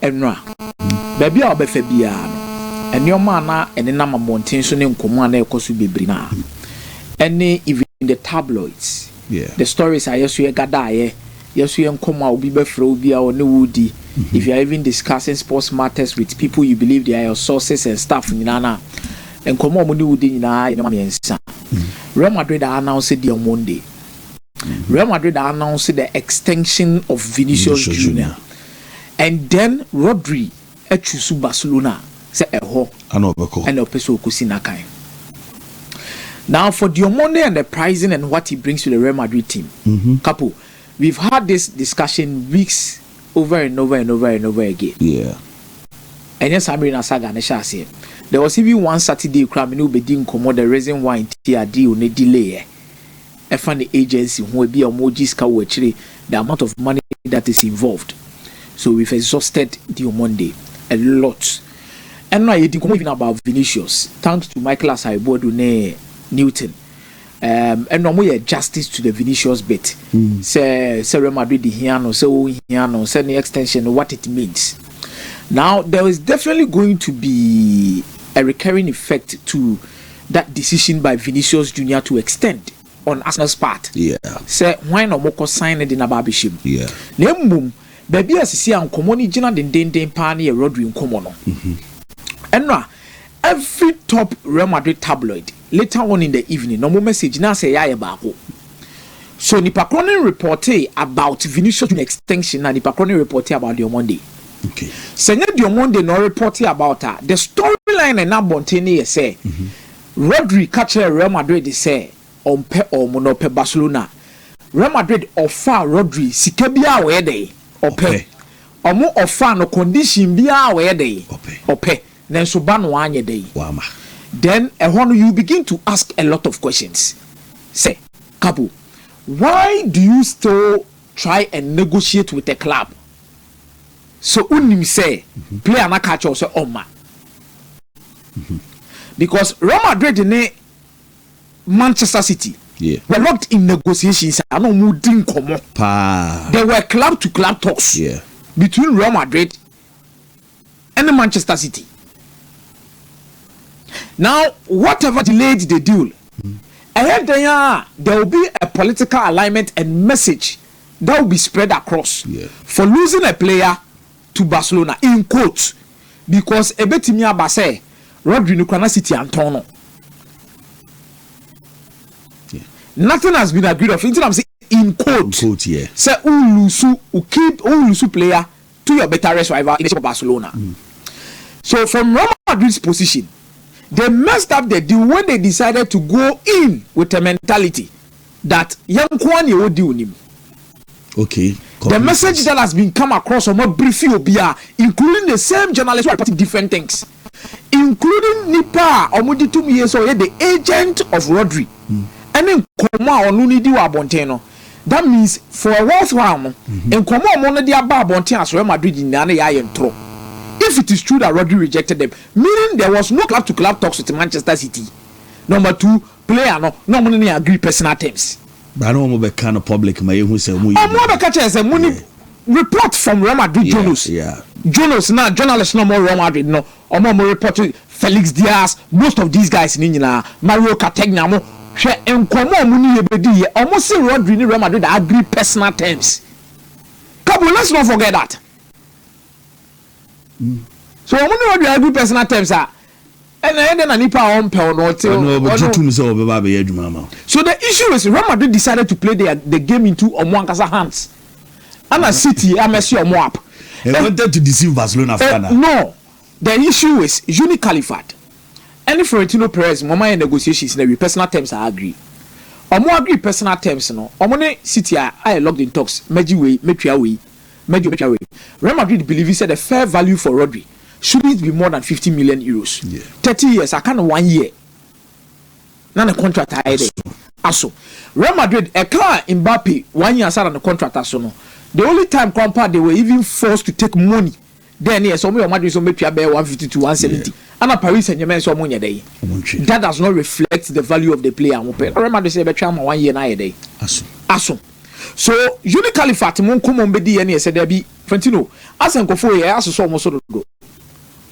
enra baby a obefa bia no enioma na enena mamonten so ne nkomo na ekoso bebri na any even the tabloids the stories are yesu gada yesu nkomo obi befra obi a one wudi if you are even discussing sports matters with people you believe they are your sources and stuff nyina nkomo mo ni wudi nyina enema miensa Real Madrid announced the on Monday. Real Madrid announced the extension of Vinicius Jr. And then Rodri echusu Barcelona say eho and opeso kusinakai. Now for Diomande and the pricing and what he brings to the Real Madrid team, Capo, we've had this discussion weeks over and over and over and over again. Yeah. And yes, I'm in a saga and a there was even one Saturday crime no be din comot the reason why TRD on a delay. I found the agency who will be emojis ka actually the amount of money that is involved. So we've exhausted the Monday a lot. And now you think even about Vinicius. Thanks to Michael Asaibodu ne Newton. And no more justice to the Vinicius bit. Say Real Madrid hiano, say the extension what it means. Now there is definitely going to be a recurring effect to that decision by Vinicius Jr. to extend on Arsenal's part. Yeah. Say why no more sign it in a barbershop. Yeah. Nembum baby as see an common jina den pani a Rodri nkomo no. And now every top Real Madrid tabloid later on in the evening no more message na say ya baako. So nipa kronin reported about Vinicius Jr. extension and nipa kronin reported about the Monday. Okay. Senya Diomande no report about her. The storyline and now Bontene say Rodri catcher Real Madrid say on pe or monope Barcelona. Real Madrid offer Rodri sikebia we dey ope. Omo offer no condition bia we dey ope. Then so ban no anye dey. Then you begin to ask a lot of questions. Say, Kabu, why do you still try and negotiate with the club? So unim say player na catch also Oma. Because Real Madrid and Manchester City were locked in negotiations. I know moving come up. There were club to club talks between Real Madrid and Manchester City. Now, whatever delayed the deal, ahead there will be a political alignment and message that will be spread across for losing a player to Barcelona in quotes because ebetimi abase Rodri no kwana City Antonio. Nothing has been agreed of. I'm saying in quotes. Say ulusu player to your better rival in Barcelona. So from Real Madrid's position, they messed up the deal when they decided to go in with a mentality that young Kwani will do him. Okay. The message that has been come across on what briefing obia, including the same journalists who are reporting different things, including Nipa Omudi 2 years old, the agent of Rodri, and then Koma or Nunidi Wabonteno. That means for a worthwhile, and Koma Monadi Ababonte as Real Madrid in Nana Yayentro. If it is true that Rodri rejected them, meaning there was no club to club talks with Manchester City. Number 2, player no money agree personal terms. But I don't want to be kind of public. My who say money report from Real Madrid journalists. Journalists now journalists no more Real Madrid no. Or more report Felix Diaz. Most of these guys in Mario Categna mo. She enkomo money ebedi. Almost see Rodri ni Real Madrid agree personal terms. Come on, let's not forget that. So money Rodri agree personal terms are. And then Nipa on so the issue is Real Madrid decided to play the game into Omwankasa hands. And a City, I mess your up. They wanted to deceive Barcelona. No, the issue is Juni Califat. Any Florentino Perez, Mama negotiations, the personal terms I agree. Omo agree personal terms no. Omone City I locked in talks. Meji way. Real Madrid believe he said the fair value for Rodri shouldn't be more than 50 million euros. 30 years, I can't 1 year. Now the contract I also. Real Madrid, a car Mbappe 1 year aside on the contract as no. The only time compared they were even forced to take money. Then yes, some of Madrid so maybe about 150 to 170. And a Paris Saint-Germain so money a day. That does not reflect the value of the player. Real Madrid say betcha 1 year na a day. Aso. So unically fatimon common bedi any said there be Fantino as and Kofo as so almost go.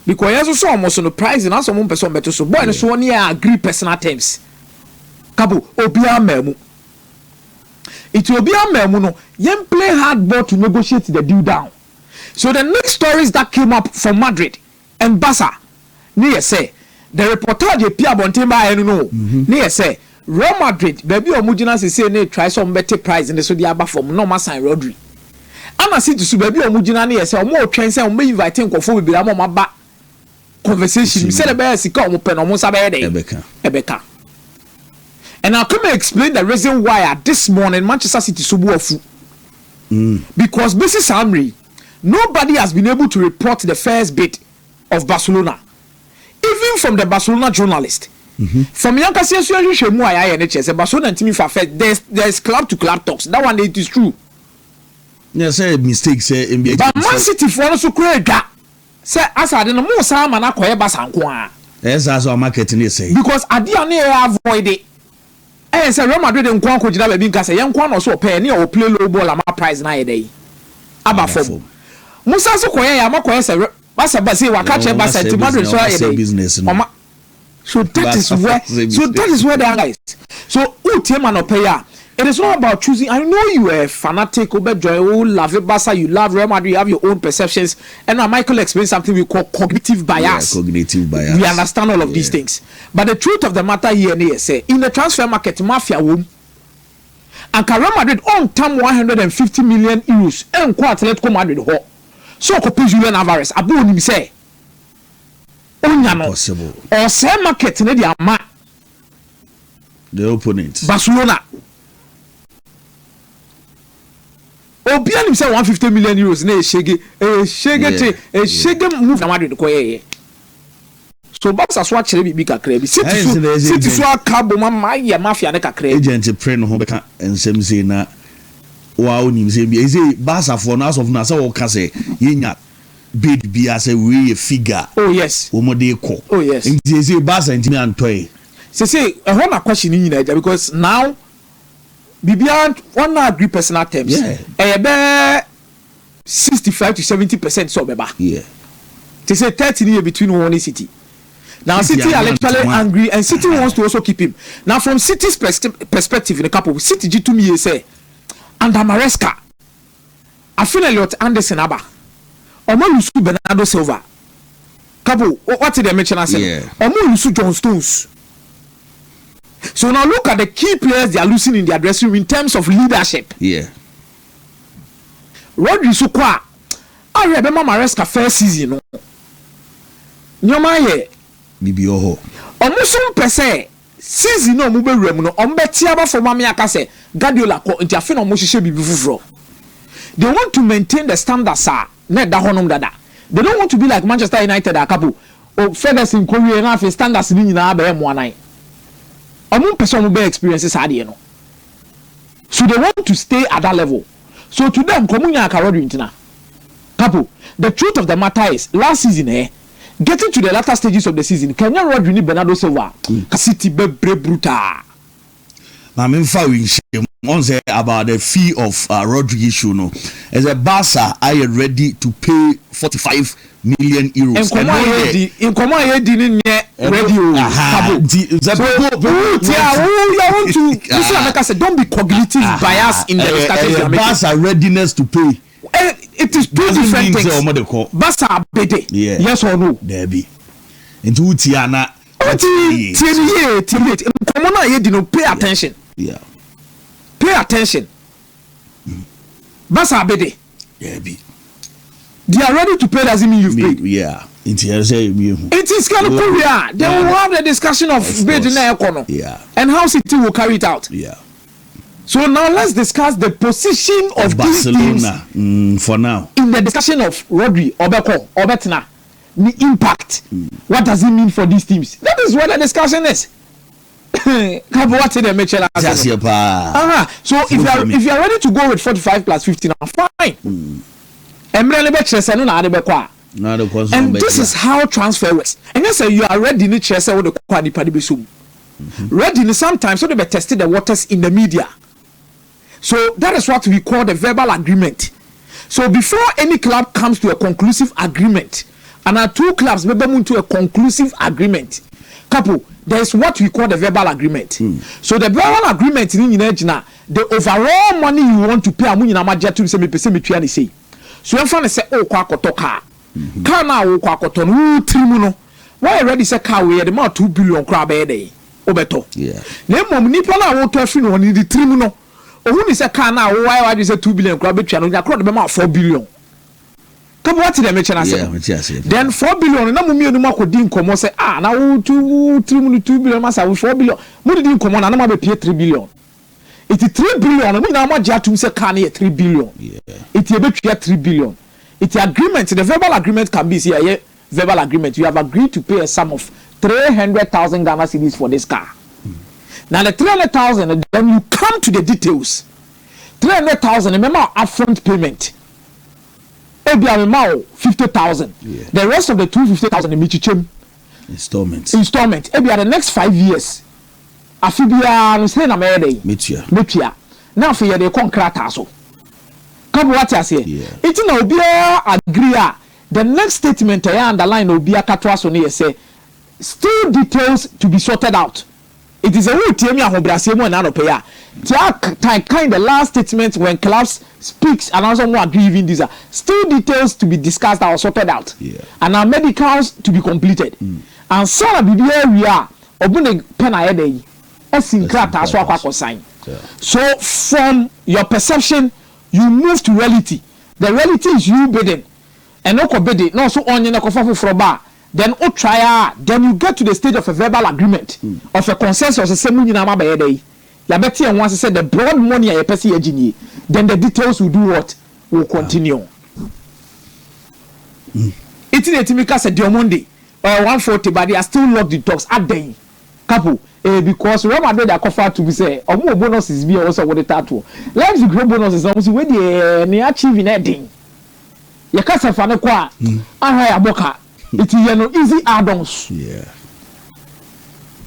Because you saw almost on the price and also one person better so boy and so near agree personal terms. Kabu Obia Memu. It will be a memono. Yen play hardball to negotiate the deal down. So the next stories that came up from Madrid and Barca, near say the reportage appear on Timber I don't know. Near say Real Madrid, baby or Mujina say they try some better price in the Saudi Arabia from no mass and Rodri. I'm a city to baby or Mujina near say more chance and may invite him for be a more back conversation. We said the best he come open almost a Ebeka. And I'll come and explain the reason why at this morning Manchester City subu because Mrs. Amri, nobody has been able to report the first bit of Barcelona, even from the Barcelona journalist. From Yankasi Barcelona and Timmy Fafet, there's club to club talks. That one it is true. Yes, mistakes NBA. But Man City for also create that. Say as I didn't know some man akoye basankwa. Yes, as our marketing say. Because adia na avoid it. Say Real Madrid nkwan ko gina ba bi nka say yenkwan no so pay ne o play low ball ama price na yedey. Aba form. Musa so koye ya makoye say basa say waka che basa ti Madrid so yedey. So that is where they are, guys. So who team man pay ya? It is not about choosing. I know you are a fanatic, you love it, Barca, you love Real Madrid, you have your own perceptions. And now Michael explained something we call cognitive bias. Yeah, cognitive bias. We understand all of these things. But the truth of the matter here is, in the transfer market, mafia won. And Real Madrid on time 150 million euros. And Atletico Madrid ho. So ko Julian Alvarez. Abu ni say. Impossible. Or same market ne dia ma. The opponent. Barcelona. Obian himself 150 million euros na shege move na Madrid ko ye. So Barca so akere bi kakra bi City so akabo ma ya mafia ne kakra agent pre no ho beka ensem say na wa onim say bi say Barca for now of na say wo ka say yenya bid bi as a we figure. Oh yes. Wo de ko. Oh yes. Nti say Barca ntimi antoy. Say e ho na question ni na because now Bibian one agree personal terms. Yeah. 65 to 70% so beba. Yeah. They say 30 years between one City. Now City are literally angry and City wants to also keep him. Now from City's perspective in a couple City G2 me say under Maresca I feel Elliot Anderson Aba Omo Lusu Bernardo Silva couple what did they mention I said Omo Lusu John Stones. So now look at the key players they are losing in their dressing room in terms of leadership. Yeah. Rodri so kwa I remember Maresca first season no. Nyoma ye bibi oho. Omusum pese season no mu bewura mu no ombeti aba for mama aka se Guardiola ko nti afi no mo hihye bibi fufuro. They want to maintain the standards na da honom dada. They don't want to be like Manchester United akapo. O Ferguson Korea na afi standards ni nyina ba emo anan. Omun person be experiences ade no. So they want to stay at that level. So to them komunya aka Rodri ntina. Kapo, the truth of the matter is last season getting to the latter stages of the season, Kenya Rodri ni Bernardo Silva, City be brutal. Now, I'm on say about the fee of Rodri issue. No, as a Barca, I am ready to pay 45 million euros. In Akomeah didn't ready. So don't be cognitive bias in the discussion. Barca readiness to pay. It is two different things. Barca bede. Yes or no? There be. Into Tiana. Pay attention. Yeah. Pay attention. Barca bede. There be. They are ready to pay doesn't mean you've paid. Yeah. It is kind of Korea. They will have the discussion of bid in the economy. Yeah. And how City will carry it out. Yeah. So now let's discuss the position of Barcelona these teams for now. In the discussion of Rodri, Obeko, Obetina, the impact. What does it mean for these teams? That is what the discussion is. So if you are ready to go with 45 plus 15, I'm fine. And this is how transfer works. And you say you are ready to chase with the quality. Ready sometimes so they be tested the waters in the media. So that is what we call the verbal agreement. So before any club comes to a conclusive agreement, and our two clubs may move to a conclusive agreement, couple, there is what we call the verbal agreement. So the verbal agreement in the overall money you want to pay amunyina maja to say me pese me twa ni say. So you find say oh kwa koto car. Car na wo kwa koto no trimu no. Why already say car we the amount 2 billion kra be dey. Obeto. Yeah. Na mom nipa na wo to afi no ni di trimu no. Ohun ni say car na wo why say 2 billion kra be twa no nya kra de be ma 4 billion. Come what the mention I said. Then 4 billion na mummy no makodi nkomo say na wo 2 billion masa wo 4 billion. Mo di nkomo na ma be pay 3 billion. It is 3 billion. We now want to say can 3 billion. Yeah. It is about 3 billion. It is agreement. The verbal agreement can be here. Verbal agreement. You have agreed to pay a sum of 300,000 Ghana cedis for this car. Now the 300,000, then you come to the details. 300,000. Remember upfront payment. Ebi 50,000. Yeah. The rest of the 250,000 installment. Ebi the next 5 years. Afibia no say na mede metua na for ye de contract so come what I say it na obi agree the next statement I underline obi akatwa so na say still details to be sorted out. It is a way to me ahobrase mo na no pay kind the last statement when clubs speaks and also more agree even these are still details to be discussed or sorted out and our medicals to be completed and so bibia we are obune pen ayede so from your perception you move to reality. The reality is you bidding and no bidding no so on for bar then then you get to the stage of a verbal agreement of a consensus the same once said the broad money a person then the details will do what will continue. It's in a timika said Monday 140 but they are still locked the talks at day couple because Real Madrid are offered to be say omo bonuses be also with the tattoo. Let's grow bonuses almost we dey achieving anything. You can't say fane kwa ahaya boka. It is no easy add-ons. Yeah.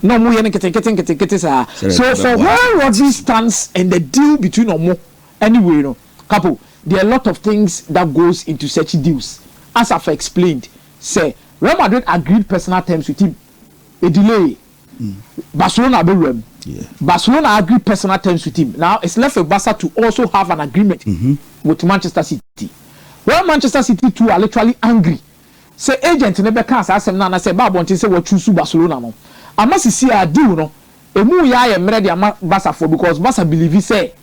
No mo yen kete sa. So for where Rodri stands and the deal between omo anyway no couple there are a lot of things that goes into such deals. As I've explained, say Real Madrid agreed personal terms with him. A delay. Barcelona Barcelona agreed personal terms with him. Now it's left for Barca to also have an agreement with Manchester City. Well, Manchester City too are literally angry. Say agent never can't ask them now and say Babonti say what choose Barcelona no. I must see a deal no. Emu ya am ready Barca for because Barca believe say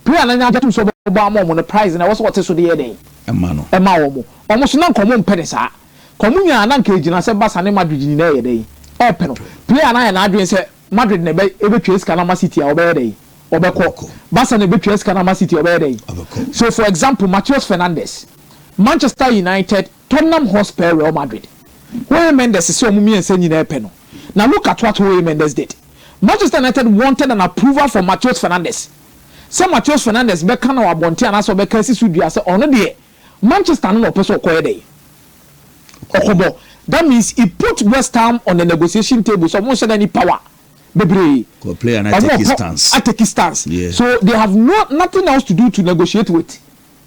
player na get to so on the prize and I was what so the day. Emma almost non common penisa. Comunya na nkejina say Barca na Madrid ni na day. Player na adwin say Madrid na ebetwa ska na City a obey obeko Barca na ebetwa ska na City obey. So for example Matheus Fernandes, Manchester United, Tottenham Hotspur, Real Madrid. Where Mendes is so mumi and saying no. Now look at what Mendes did. Manchester United wanted an approval for Matheus Fernandes. Say Matheus Fernandes beka na wabonti anaso beka sisu dia say ono de Manchester no person ko dey. Okobo. That means he put West Ham on the negotiation table. So most of any power. Bebre. Play and I take his stance. Yeah. So they have nothing else to do to negotiate with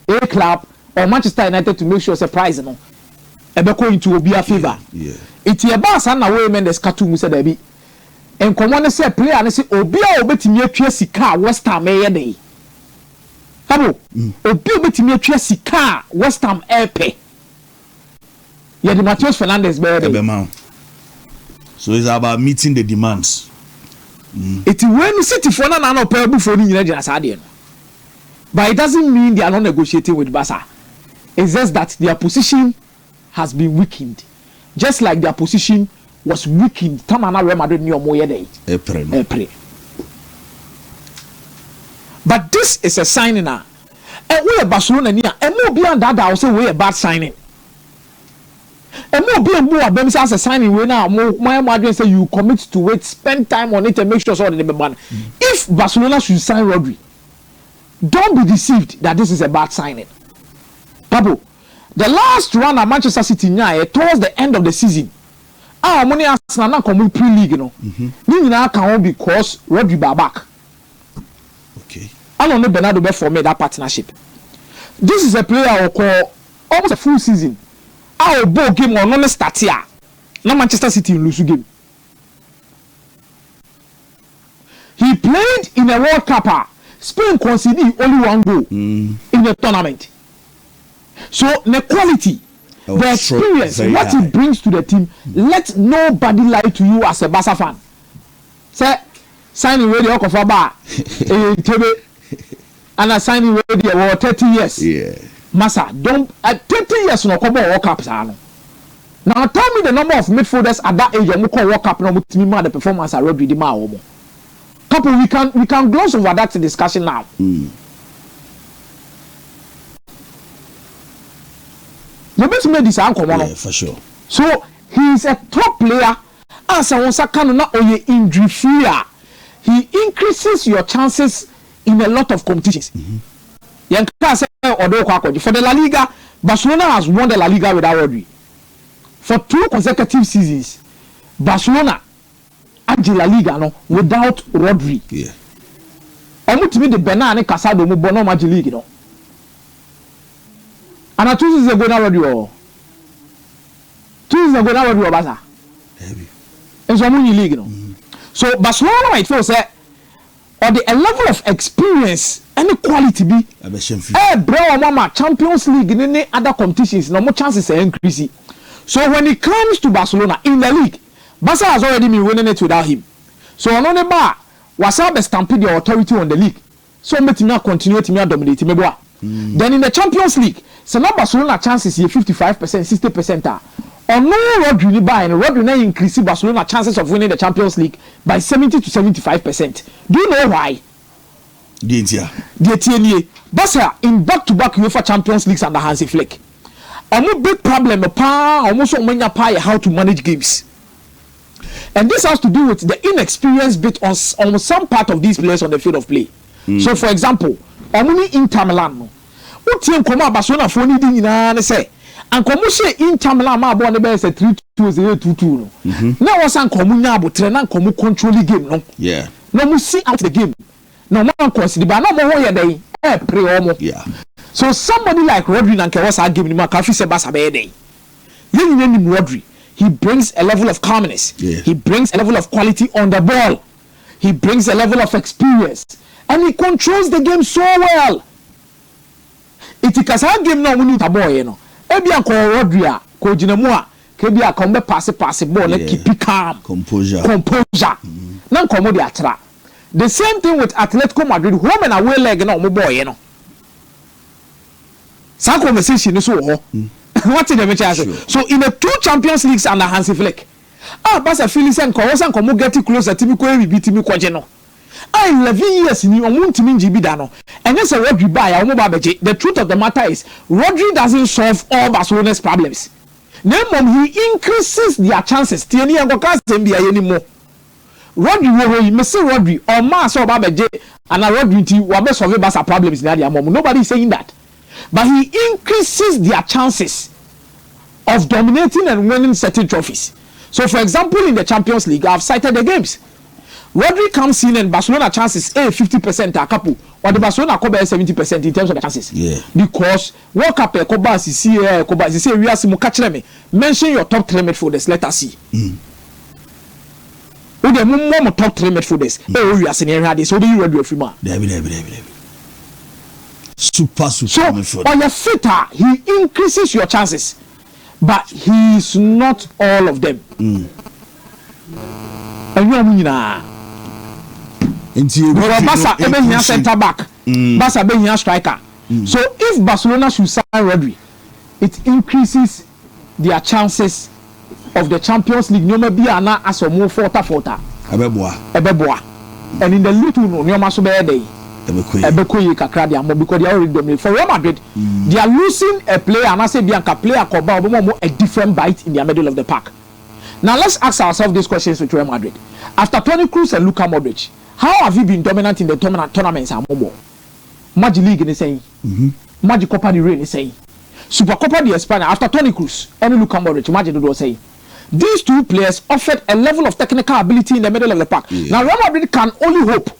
a club or Manchester United to make sure surprise no. Ebeko into Obia favor. Yeah. It's a boss and away Mendes Katu said Debbie. And command say player and say Obia obetimi atwa sika West Ham day. Habo. Obia obetimi atwa sika West Ham airpay. Yeah, the Matheus Fernandes so it's about meeting the demands. It's when City for na pay before ni nyina jina but it doesn't mean they are not negotiating with Barca. It's just that their position has been weakened, just like their position was weakened. Tamana Real Madrid ni omo yede April. But this is a signing now. And we are Barcelona ni and more beyond that I say we a bad signing. And more being more about as a signing way now. My Madrid say you commit to it, spend time on it, and make sure so the man. If Barcelona should sign Rodri, don't be deceived that this is a bad signing. Pablo, the last run at Manchester City now towards the end of the season. Money Arsenal now come pre-league, you know. Meaning now can because Rodri back. Okay. Alon Bernardo be form that partnership. This is a player who call almost a full season. Our ball game on no start here. Now Manchester City lose game. He played in a World Cup. Spain conceded only 1 goal in the tournament. So the quality, the experience, what he brings to the team, let nobody lie to you as a Barca fan. Say, signing radio of a bar, and a signing radio 30 years. Yeah. Massa, don't 30 years no come World Cup. Now tell me the number of midfielders at that age who call World Cup no the performance at Rodri di Maomo. Couple, we can gloss over that discussion now. You better make this uncle, yeah, for sure. So he is a top player. As I was not only injury free, he increases your chances in a lot of competitions. For the La Liga, Barcelona has won the La Liga without Rodri. For 2 consecutive seasons, Barcelona agi La Liga no without Rodri. Yeah. Omutimi de Bernard Casado mu bono agi league no. And 2 seasons ago na Rodri. 2 seasons ago na Rodri Barca. Heavy. Enso mu league no. So Barcelona might feel say or the level of experience any quality be bro mama Champions League any other competitions no more chances increase. So when it comes to Barcelona in the league, Barca has already been winning it without him. So on the bar, Wasabe stampede the authority on the league. So let me continue to dominate me. Then in the Champions League, so now Barcelona chances here 55%, 60%. On no Rodri buy and Rodri increase Barcelona chances of winning the Champions League by 70 to 75%. Do you know why? The Barca in back-to-back UEFA Champions Leagues under Hansi Flick. A big problem almost how to manage games. And this has to do with the inexperience bit on some part of these players on the field of play. So for example, Omuni Inter Milan. What team come up Barcelona for needing say and come say Inter Milan ma born the best 3-2-0-2-2. Now was an comunya but train come control the game no. Yeah. No mu see out the game. No man consider but no more here day. Pray omo. Yeah. So somebody like Rodri and was our game in my cafe say Barca be day. You name Rodri. He brings a level of calmness. Yeah. He brings a level of quality on the ball. He brings a level of experience. And he controls the game so well. It is a game now we need a boy, you know. Ebi a ko Rodri a ko jinamua kebi a come pass ball na keep calm. Composure. Na nkomo dey atra. The same thing with Atletico Madrid. Home and away leg na omo boy, you know. Sa conversation is so what did they say? So in the 2 Champions Leagues under Hansi Flick, Barca feeling sen ko get closer to me ko we beat me kwaje no. 11 years ni omo ntimi njibi da no. And yes Rodri buy omo ba beje. The truth of the matter is Rodri doesn't solve all Barcelona's problems. Nemom he increases their chances. Tieni yango ka sembi anymore. Rodri we say Rodri or ma so ba beje and Rodri ti wa be solve Barca problems na dia mom. Nobody is saying that. But he increases their chances of dominating and winning certain trophies. So, for example, in the Champions League, I've cited the games. Rodri comes in and Barcelona chances 50% a couple, or the Barcelona cover 70% in terms of the chances. Yeah. Because World Cup mention your top 3 midfielders. Let us see. Okay, more top 3 midfielders. We are saying here, so you Rodri free man. Super. So on your fitter, he increases your chances, but he is not all of them. And you know, Barca be here center back, Barca be here striker. So if Barcelona should sign Rodri, it increases their chances of the Champions League. No maybe ana as a more forta. Ebeboa. And in the little no, you must be there. Because they are already dominant. For Real Madrid, they are losing a player, and I say Bianca player a different bite in the middle of the park. Now let's ask ourselves these questions with Real Madrid. After Toni Kroos and Luka Modric, how have you been dominant in the tournaments? Magic League is saying, Magic Copa del Rey is saying, Super Copa de España after Toni Kroos and Luka Modric, Magic do say. These 2 players offered a level of technical ability in the middle of the park. Now Real Madrid can only hope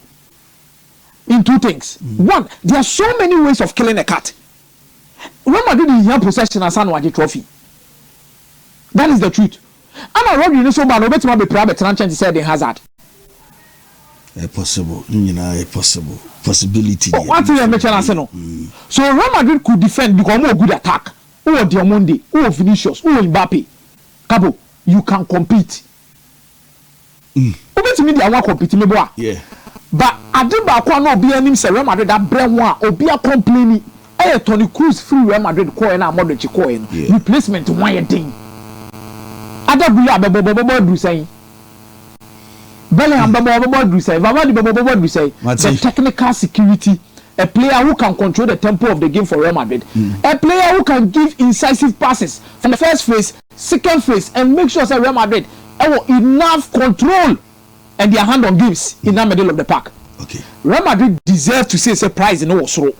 in two things. One, there are so many ways of killing a cat. Real Madrid is here possession as an trophy. That is the truth. And I Rodri no so bad. Obet ma be private chance said in Hazard. Possible, possible possibility. What thing I mention no. So Real Madrid could defend because more good attack. Who Diamondi, who Vinicius, who Mbappe. Cabo, you can compete. Obet me dey wan compete me boa. Yeah. But Adiba kwa no obi anim say Real Madrid that brand one obi a complaining. Tony Cruz free Real Madrid call na Modric call replacement one thing. Ada bula bebo do say. Bellingham bebo do say. Vavadi bebo do say. The technical security, a player who can control the tempo of the game for Real Madrid, a player who can give incisive passes from the first phase, second phase, and make sure that Real Madrid have enough control and their hand on games in the middle of the park. Okay. Real Madrid deserve to say surprise in Oslo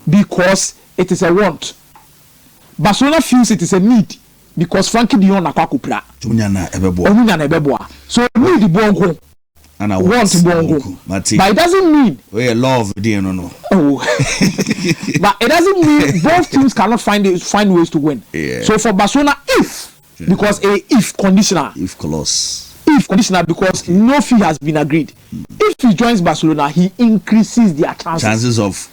because it is a want. Barcelona feels it is a need because Frankie de Jong akwakupra. Omunyana ebeboa. So need the bongo. And I want bongo. But it doesn't mean we love the no. Oh. But it doesn't mean both teams cannot find ways to win. Yeah. So for Barcelona, because if conditional. If clause. If conditional because no fee has been agreed. If he joins Barcelona, he increases their chances of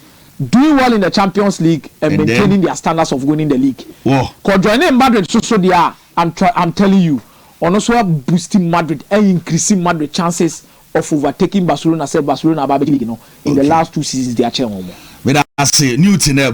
doing well in the Champions League and maintaining their standards of winning the league. Because joining Madrid, so they are. I'm telling you, also boosting Madrid and increasing Madrid chances of overtaking Barcelona. Say Barcelona, in the last 2 seasons they are changing. But I say Newton.